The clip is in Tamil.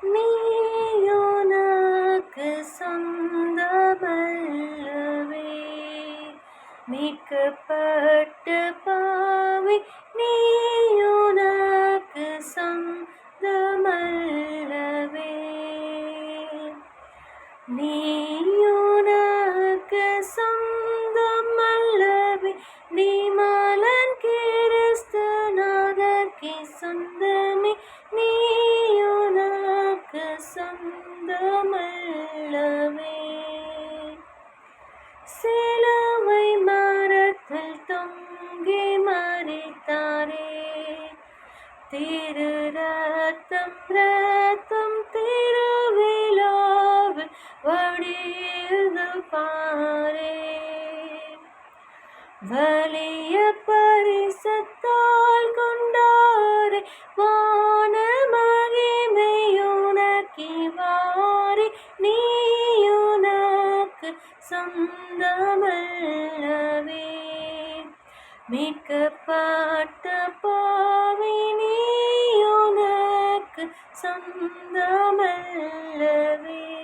நீயுனக்கு சொந்தமல்லவே. மீட்கப்பட்ட பாவி நீயுனக்கு சொந்தமல்லவே. நீயுனக்கு சொந்தமல்லவே. நீமலன் கிறிஸ்துநாதர்க்கு சொந்தமே. நீயுனக்கு சொந்தமல்லவே. சிலுவை மரத்தில் தொங்கி மரித்தாரே. திரு ரத்தம் ரத்தம் திருவிழாவில் வடியுது பாரே. வலிய பரிசத்தால் கொண்டாரே. வான மகிமையுனக்கிவாரே. நீயுனக்கு சொந்தமல்லவே. மீட்கப்பட்ட பாவி நீயுனக்கு சொந்தமல்லவே.